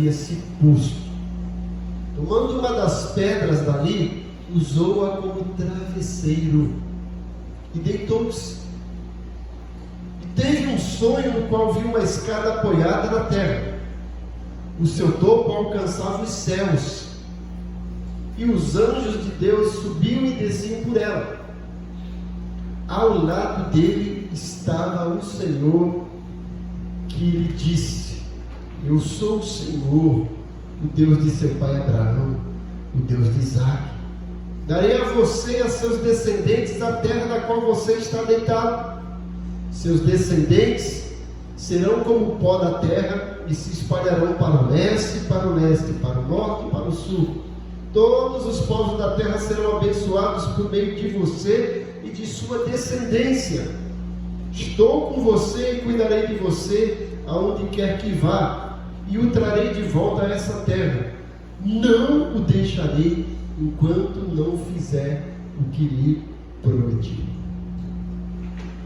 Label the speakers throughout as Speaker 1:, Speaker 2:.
Speaker 1: esse posto. Tomando uma das pedras dali, usou-a como travesseiro e deitou-se. E teve um sonho no qual viu uma escada apoiada na terra. O seu topo alcançava os céus, e os anjos de Deus subiam e desciam por ela. Ao lado dele estava o Senhor, que lhe disse: eu sou o Senhor, o Deus de seu pai Abraão, o Deus de Isaque. Darei a você e a seus descendentes a terra na qual você está deitado. Seus descendentes serão como o pó da terra e se espalharão para o leste, para o norte e para o sul. Todos os povos da terra serão abençoados por meio de você e de sua descendência. Estou com você e cuidarei de você aonde quer que vá, e o trarei de volta a essa terra. Não o deixarei enquanto não fizer o que lhe prometi.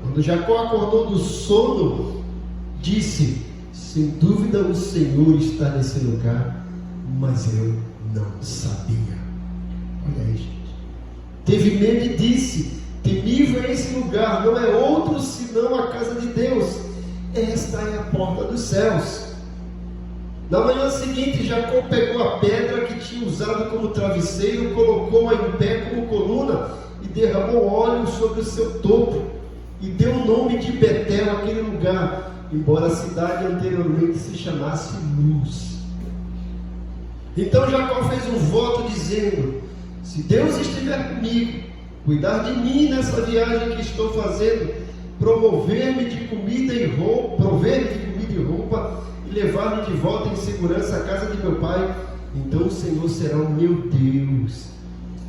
Speaker 1: Quando Jacó acordou do sono, disse: sem dúvida o Senhor está nesse lugar, mas eu não sabia. Olha aí, gente. Teve medo e disse: temível é esse lugar, não é outro senão a casa de Deus. Esta é a porta dos céus. Na manhã seguinte, Jacó pegou a pedra que tinha usado como travesseiro, colocou-a em pé como coluna e derramou óleo sobre o seu topo e deu o nome de Betel àquele lugar, embora a cidade anteriormente se chamasse Luz. Então Jacó fez um voto dizendo: se Deus estiver comigo, cuidar de mim nessa viagem que estou fazendo, prover-me de comida e roupa, e levar-me de volta em segurança à casa de meu pai, então o Senhor será o meu Deus.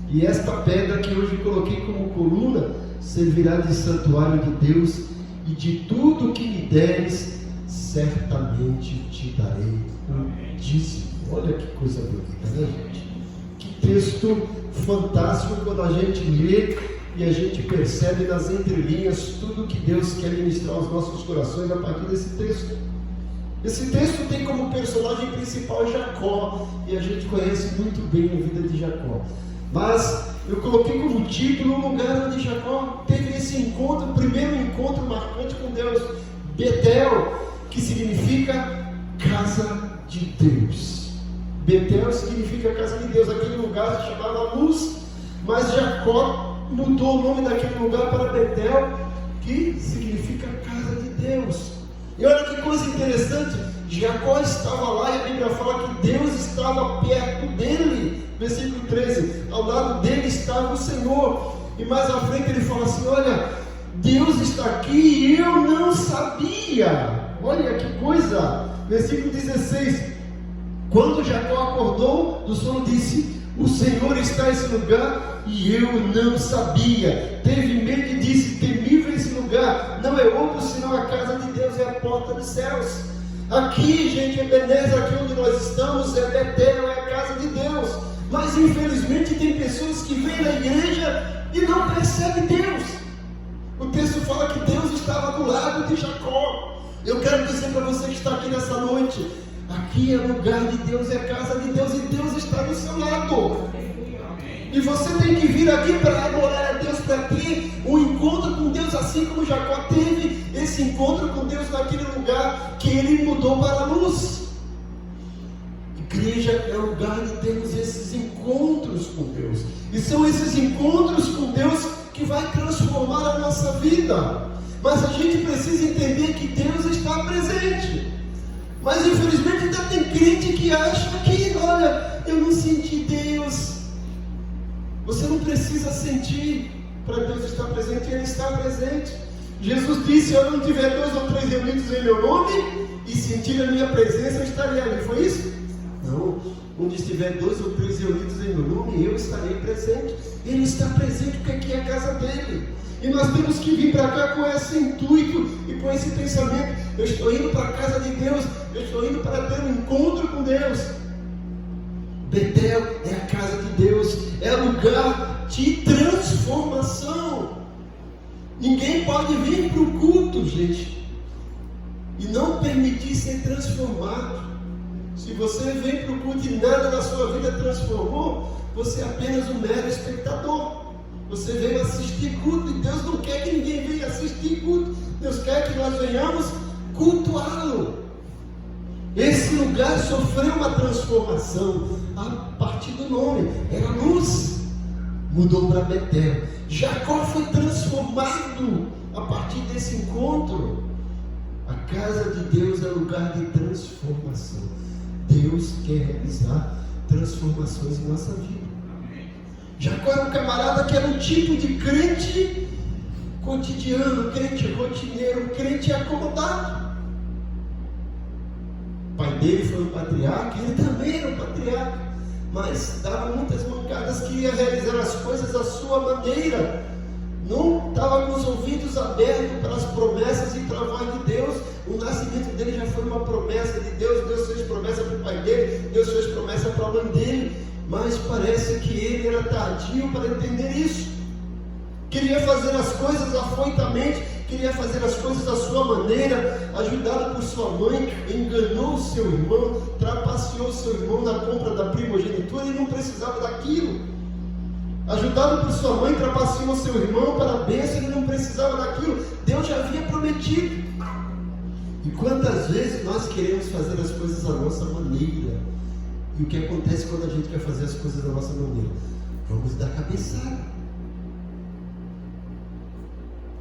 Speaker 1: E esta pedra que hoje coloquei como coluna servirá de santuário de Deus, e de tudo que me deres, certamente te darei o dízimo. Olha que coisa bonita, né, gente? Que texto fantástico quando a gente lê e a gente percebe nas entrelinhas tudo que Deus quer ministrar aos nossos corações a partir desse texto. Esse texto tem como personagem principal Jacó, e a gente conhece muito bem a vida de Jacó. Mas eu coloquei como título o lugar onde Jacó teve esse encontro, o primeiro encontro marcante com Deus, Betel, que significa casa de Deus. Betel significa casa de Deus. Aquele lugar se chamava Luz, mas Jacó mudou o nome daquele lugar para Betel, que significa casa de Deus. E olha que coisa interessante, Jacó estava lá e a Bíblia fala que Deus estava perto dele. Versículo 13, ao lado dele estava o Senhor. E mais à frente ele fala assim: olha, Deus está aqui e eu não sabia. Olha que coisa. Versículo 16, quando Jacó acordou do sono, disse: o Senhor está nesse lugar e eu não sabia. Teve medo e disse: temível esse lugar, não é outro senão a casa de Deus, é a porta dos céus. Aqui, gente, Ebenezer, aqui onde nós estamos, é Betel, é a casa de Deus. Mas infelizmente tem pessoas que vêm na igreja e não percebem Deus. O texto fala que Deus estava do lado de Jacó. Eu quero dizer para você que está aqui nessa noite, aqui é lugar de Deus, é casa de Deus, e Deus está do seu lado. E você tem que vir aqui para adorar a Deus, para ter um encontro com Deus, assim como Jacó teve esse encontro com Deus naquele lugar que ele mudou para a luz. Igreja é o lugar de termos esses encontros com Deus, e são esses encontros com Deus que vai transformar a nossa vida. Mas a gente precisa entender que Deus está presente. Mas infelizmente ainda tem crente que acha que, olha, eu não senti Deus. Você não precisa sentir para Deus estar presente, Ele está presente. Jesus disse: se eu não tiver 2 ou 3 reunidos em meu nome e sentir a minha presença, eu estarei ali. Foi isso? Não. Onde estiver 2 ou 3 reunidos em meu nome, eu estarei presente. Ele está presente porque aqui é a casa dele. E nós temos que vir para cá com esse intuito e com esse pensamento: eu estou indo para a casa de Deus, eu estou indo para ter um encontro com Deus. Betel é a casa de Deus, é lugar de transformação. Ninguém pode vir para o culto, gente, e não permitir ser transformado. Se você vem para o culto e nada na sua vida transformou, você é apenas um mero espectador. Você veio assistir culto e Deus não quer que ninguém venha assistir culto. Deus quer que nós venhamos cultuá-lo. Esse lugar sofreu uma transformação a partir do nome. Era luz, mudou para Betel. Jacó foi transformado a partir desse encontro. A casa de Deus é lugar de transformação. Deus quer realizar transformações em nossa vida. Jacó era um camarada que era um tipo de crente cotidiano, crente rotineiro, crente acomodado. O pai dele foi um patriarca, ele também era um patriarca, mas dava muitas mancadas, queria realizar as coisas à sua maneira, não estava com os ouvidos abertos para as promessas e para a voz de Deus. O nascimento dele já foi uma promessa de Deus. Deus fez promessa para o pai dele, Deus fez promessa para a mãe dele, mas parece que ele era tardio para entender isso. Queria fazer as coisas afoitamente, queria fazer as coisas da sua maneira, ajudado por sua mãe, enganou o seu irmão, trapaceou o seu irmão na compra da primogenitura, ele não precisava daquilo. Ajudado por sua mãe, trapaceou o seu irmão para a bênção, ele não precisava daquilo. Deus já havia prometido. E quantas vezes nós queremos fazer as coisas da nossa maneira? E o que acontece quando a gente quer fazer as coisas da nossa maneira? Vamos dar cabeçada.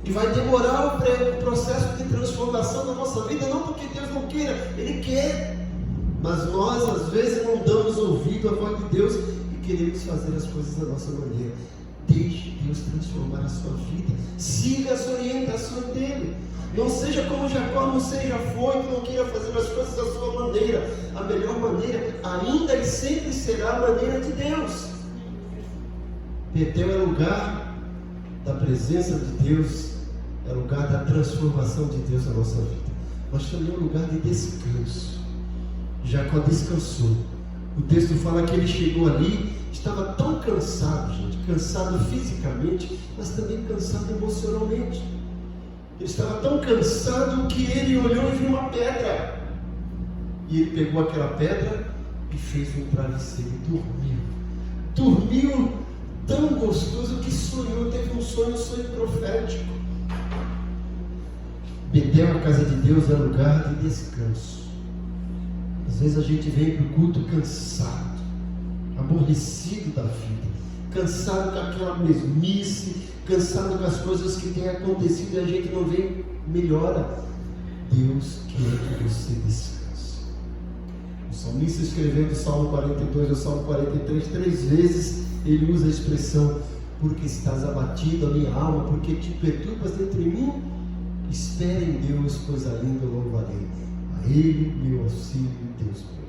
Speaker 1: E vai demorar o processo de transformação da nossa vida, não porque Deus não queira, Ele quer. Mas nós, às vezes, não damos ouvido à voz de Deus e queremos fazer as coisas da nossa maneira. Deixe Deus transformar a sua vida. Siga as orientações dEle. Não seja como Jacó, não seja afoito, não queira fazer as coisas da sua maneira. A melhor maneira, ainda e sempre será a maneira de Deus. Betel é lugar da presença de Deus, é lugar da transformação de Deus na nossa vida. Mas também é um lugar de descanso. Jacó descansou. O texto fala que ele chegou ali, estava tão cansado, gente, cansado fisicamente, mas também cansado emocionalmente. Ele estava tão cansado que ele olhou e viu uma pedra. E ele pegou aquela pedra e fez um travesseiro e dormiu. Dormiu tão gostoso que sonhou, teve um sonho profético. Betel, a casa de Deus, é lugar de descanso. Às vezes a gente vem para o culto cansado, aborrecido da vida, cansado com aquela mesmice, cansado com as coisas que têm acontecido e a gente não vê melhora. Deus quer que você descanse. O salmista, escrevendo o Salmo 42 e o Salmo 43, 3 vezes ele usa a expressão: porque estás abatido a minha alma, porque te perturbas dentro de mim. Espera em Deus, pois ainda louvarei. A Ele, meu auxílio, Deus meu.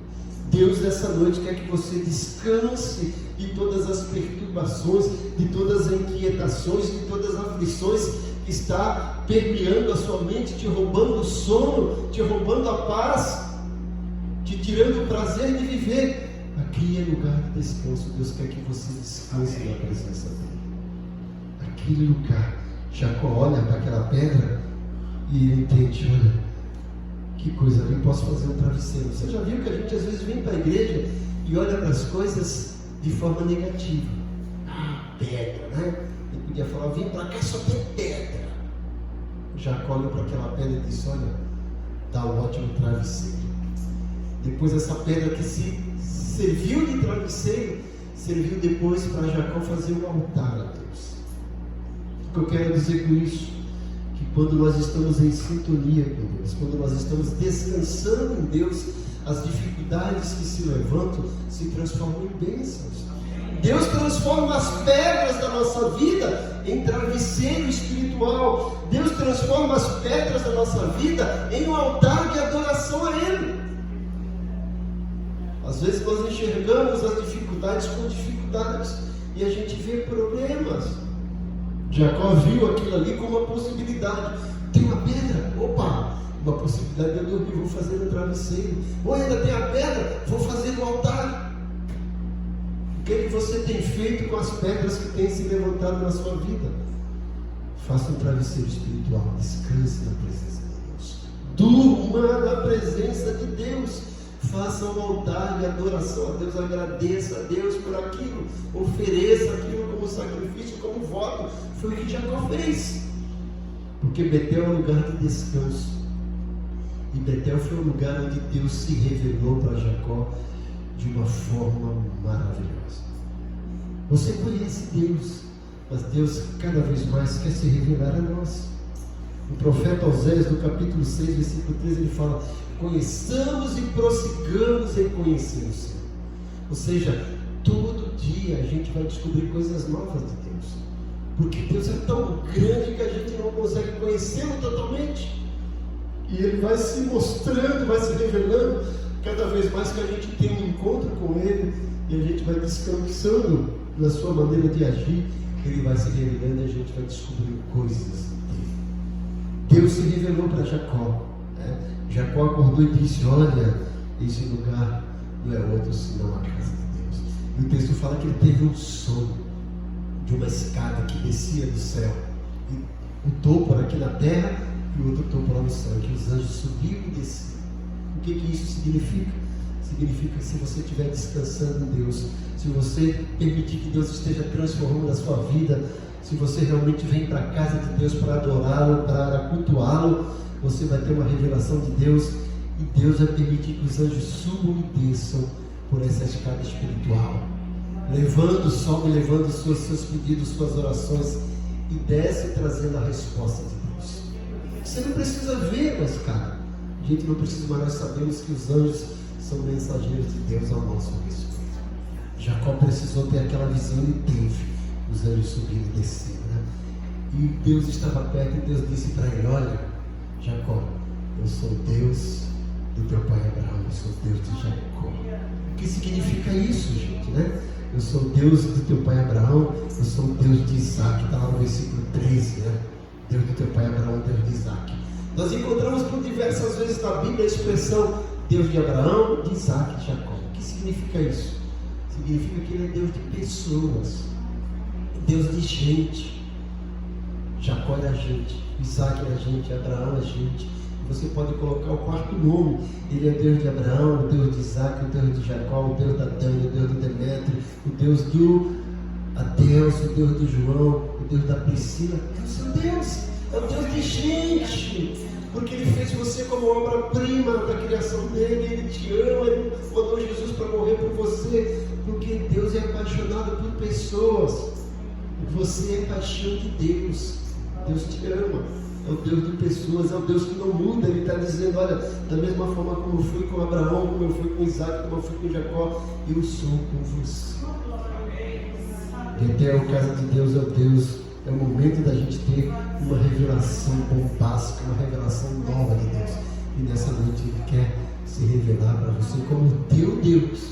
Speaker 1: Deus nessa noite quer que você descanse de todas as perturbações, de todas as inquietações, de todas as aflições que está permeando a sua mente, te roubando o sono, te roubando a paz, te tirando o prazer de viver. Aqui é lugar de descanso. Deus quer que você descanse na presença dEle. Aquele lugar. Jacó olha para aquela pedra e ele entende: olha, que coisa, eu posso fazer um travesseiro. Você já viu que a gente às vezes vem para a igreja e olha para as coisas de forma negativa? Pedra, né? Ele podia falar: vim para cá, só tem pedra. Jacó olhou para aquela pedra e disse: olha, dá um ótimo travesseiro. Depois essa pedra que se serviu de travesseiro, serviu depois para Jacó fazer um altar a Deus. O que eu quero dizer com isso? Que quando nós estamos em sintonia com Deus, quando nós estamos descansando em Deus, as dificuldades que se levantam se transformam em bênçãos. Deus transforma as pedras da nossa vida em travesseiro espiritual. Deus transforma as pedras da nossa vida em um altar de adoração a Ele. Às vezes nós enxergamos as dificuldades com dificuldades e a gente vê problemas. Jacó viu aquilo ali como uma possibilidade. Tem uma pedra, opa, uma possibilidade de eu dormir, vou fazer um travesseiro. Ou ainda tem a pedra, vou fazer um altar. O que você tem feito com as pedras que têm se levantado na sua vida? Faça um travesseiro espiritual, descanse na presença de Deus, durma na presença de Deus, faça um altar de adoração a Deus, agradeça a Deus por aquilo, ofereça aquilo como sacrifício, como voto. Foi o que Jacó fez, porque Betel é um lugar de descanso, e Betel foi um lugar onde Deus se revelou para Jacó de uma forma maravilhosa. Você conhece Deus, mas Deus cada vez mais quer se revelar a nós. O profeta Oséias, no capítulo 6, versículo 13, ele fala: conheçamos e prossigamos em conhecer o Senhor. Ou seja, todo dia a gente vai descobrir coisas novas de Deus, porque Deus é tão grande que a gente não consegue conhecê-lo totalmente, e Ele vai se mostrando, vai se revelando cada vez mais que a gente tem um encontro com Ele, e a gente vai descansando na sua maneira de agir. Ele vai se revelando e a gente vai descobrir coisas dele. Deus se revelou para Jacó, né? Jacó acordou e disse: olha, esse lugar não é outro senão a casa de Deus. E o texto fala que ele teve um sonho de uma escada que descia do céu, e um topo aqui na terra e o outro topo lá no céu, que os anjos subiam e desciam. O que isso significa? Significa que se você estiver descansando em Deus, se você permitir que Deus esteja transformando a sua vida, se você realmente vem para a casa de Deus para adorá-lo, para cultuá-lo, você vai ter uma revelação de Deus, e Deus vai permitir que os anjos subam e desçam por essa escada espiritual, sobe levando seus pedidos, suas orações, e desce trazendo a resposta de Deus. Você não precisa ver a escada, a gente não precisa, mas nós sabemos que os anjos são mensageiros de Deus ao nosso respeito. Jacó precisou ter aquela visão, e teve os anjos subindo e descendo, né? E Deus estava perto, e Deus disse para ele: olha, Jacó, eu sou Deus do teu pai Abraão, eu sou Deus de Jacó. O que significa isso, gente, né? Eu sou Deus do teu pai Abraão, eu sou Deus de Isaac. Está lá no versículo 13, né? Deus do teu pai Abraão, Deus de Isaac. Nós encontramos por diversas vezes na Bíblia a expressão Deus de Abraão, de Isaac e de Jacó. O que significa isso? Significa que Ele é Deus de pessoas, Deus de gente. Jacó era gente, Isaac era gente, Abraão é gente. Você pode colocar o quarto nome. Ele é o Deus de Abraão, o Deus de Isaac, o Deus de Jacó, o Deus da Tânia, o Deus do Demétrio, o Deus do Adelso, o Deus do João, o Deus da Priscila. É o seu Deus, é o Deus de gente, porque Ele fez você como obra-prima da criação dEle. Ele te ama, Ele mandou Jesus para morrer por você, porque Deus é apaixonado por pessoas. Você é paixão de Deus. Deus te ama, é o Deus de pessoas, é o Deus que não muda. Ele está dizendo: olha, da mesma forma como eu fui com Abraão, como eu fui com Isaac, como eu fui com Jacó, eu sou com você. Betel, casa de Deus, é o momento da gente ter uma revelação bombástica, uma revelação nova de Deus. E nessa noite Ele quer se revelar para você como o teu Deus.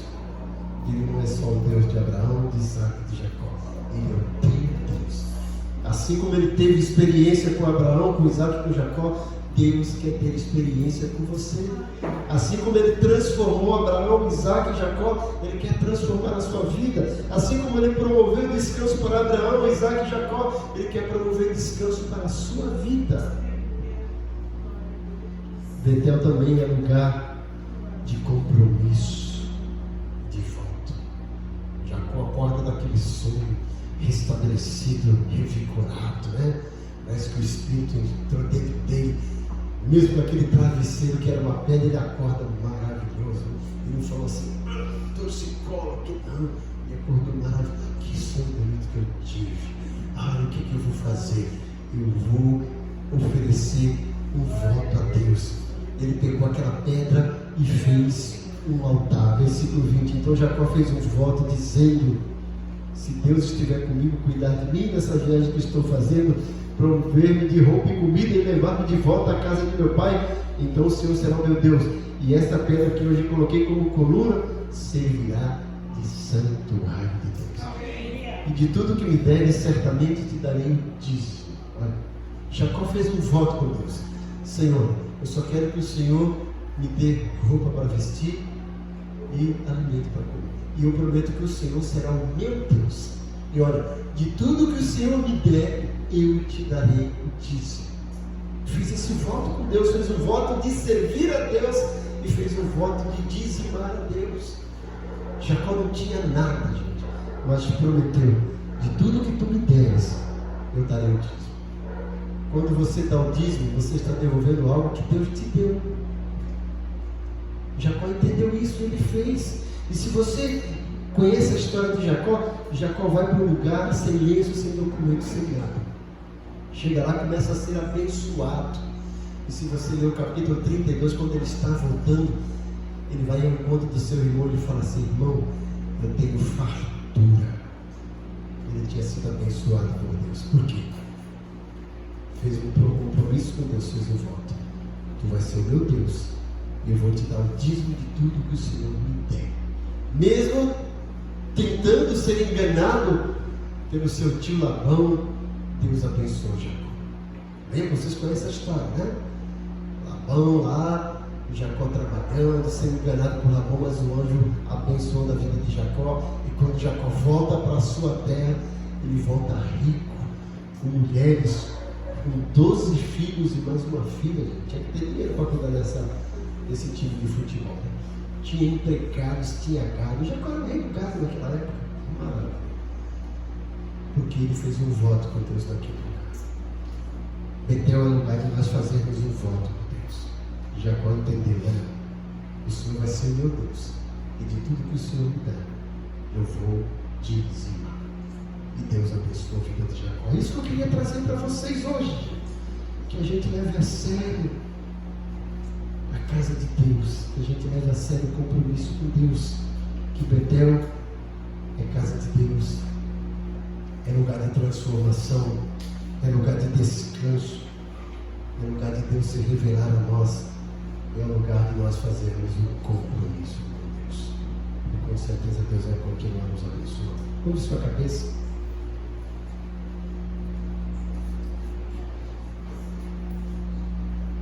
Speaker 1: Ele não é só o Deus de Abraão, de Isaac e de Jacó, Ele é o teu Deus. Assim como Ele teve experiência com Abraão, com Isaac e com Jacó, Deus quer ter experiência com você. Assim como Ele transformou Abraão, Isaac e Jacó, Ele quer transformar a sua vida. Assim como Ele promoveu descanso para Abraão, Isaac e Jacó, Ele quer promover descanso para a sua vida. Betel também é lugar de compromisso, de volta. Jacó acorda daquele sonho restabelecido, revigorado, né? Parece que o Espírito entrou dentro dele. Mesmo naquele travesseiro que era uma pedra, ele acorda maravilhoso. Ele não falou assim: torcicolo aqui, não. Ele acordou maravilhoso. Que sonho bonito que eu tive. O que eu vou fazer? Eu vou oferecer um voto a Deus. Ele pegou aquela pedra e fez um altar. Versículo 20. Então Jacó fez um voto dizendo: se Deus estiver comigo, cuidar de mim nessa viagem que estou fazendo, prover-me de roupa e comida e levar-me de volta à casa de meu pai, então o Senhor será o meu Deus. E esta pedra que hoje coloquei como coluna servirá de santuário de Deus. E de tudo que me deres, certamente te darei o dízimo. Olha, Jacó fez um voto com Deus: Senhor, eu só quero que o Senhor me dê roupa para vestir e alimento para comer. E eu prometo que o Senhor será o meu Deus. E olha, de tudo que o Senhor me der, eu te darei o dízimo. Fiz esse voto com Deus, fez um voto de servir a Deus e fez um voto de dizimar a Deus. Jacó não tinha nada, gente, mas prometeu: de tudo que tu me deres, eu darei o dízimo. Quando você dá o dízimo, você está devolvendo algo que Deus te deu. Jacó entendeu isso, ele fez. E se você conhece a história de Jacó, Jacó vai para um lugar sem lenço, sem documento, sem nada. Chega lá, começa a ser abençoado. E se você ler o capítulo 32, quando ele está voltando, ele vai ao encontro do seu irmão e fala assim: irmão, eu tenho fartura. Ele tinha sido abençoado por Deus. Por quê? Fez um compromisso com Deus, fez um voto: tu vais ser o meu Deus, e eu vou te dar o dízimo de tudo que o Senhor me der. Mesmo tentando ser enganado pelo seu tio Labão, Deus abençoou Jacó. Lembra? Vocês conhecem a história, né? Labão lá, Jacó trabalhando, sendo enganado por Labão, mas o anjo abençoou a vida de Jacó. E quando Jacó volta para a sua terra, ele volta rico, com mulheres, com 12 filhos e mais uma filha. Tinha que ter dinheiro para cuidar desse time de futebol. Tinha empregados, tinha gado. Jacó era rei do gado naquela época. Maravilha. Porque ele fez um voto com Deus naquele lugar. Betel é o lugar de nós fazermos um voto com Deus. Jacó entendeu: olha, o Senhor vai ser meu Deus, e de tudo que o Senhor me der, eu vou dizimar. E Deus abençoou a vida de Jacó. É isso que eu queria trazer para vocês hoje, que a gente leve a sério a casa de Deus, que a gente leve a sério o compromisso com Deus, que Betel é casa de Deus, é lugar de transformação, é lugar de descanso, é lugar de Deus se revelar a nós, é lugar de nós fazermos um compromisso com Deus. E com certeza Deus vai continuar nos abençoando. Curve sua cabeça.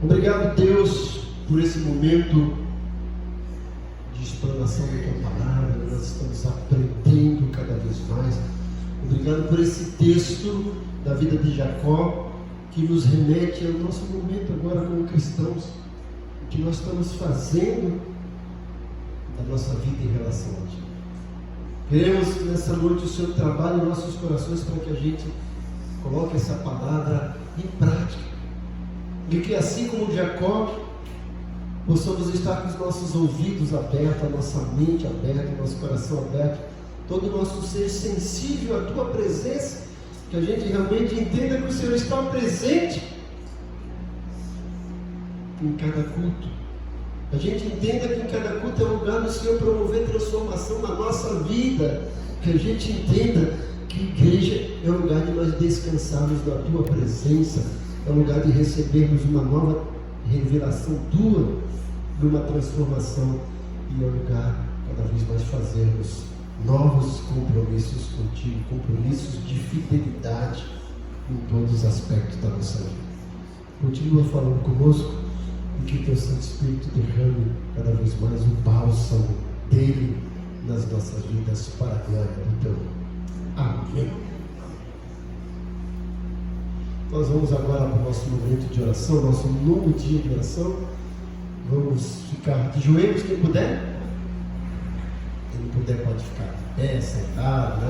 Speaker 1: Obrigado, Deus, por esse momento de explanação da tua palavra. Nós estamos aprendendo cada vez mais. Obrigado por esse texto da vida de Jacó, que nos remete ao nosso momento agora como cristãos, o que nós estamos fazendo da nossa vida em relação a Ti. Queremos nessa noite o Senhor trabalhe em nossos corações para que a gente coloque essa palavra em prática, e que assim como Jacó, possamos estar com os nossos ouvidos abertos, a nossa mente aberta, o nosso coração aberto, todo o nosso ser sensível à Tua presença, que a gente realmente entenda que o Senhor está presente em cada culto. A gente entenda que em cada culto é um lugar do Senhor promover transformação na nossa vida. Que a gente entenda que igreja é um lugar de nós descansarmos na Tua presença, é um lugar de recebermos uma nova revelação Tua, de uma transformação, e é um lugar cada vez mais fazermos novos compromissos contigo, compromissos de fidelidade em todos os aspectos da nossa vida. Continua falando conosco, e que Teu Santo Espírito derrame cada vez mais o bálsamo dele nas nossas vidas, para a glória do Teu nome. Amém. Nós vamos agora para o nosso momento de oração, nosso novo dia de oração. Vamos ficar de joelhos, quem puder. Quem não puder pode ficar de pé, sentado, né?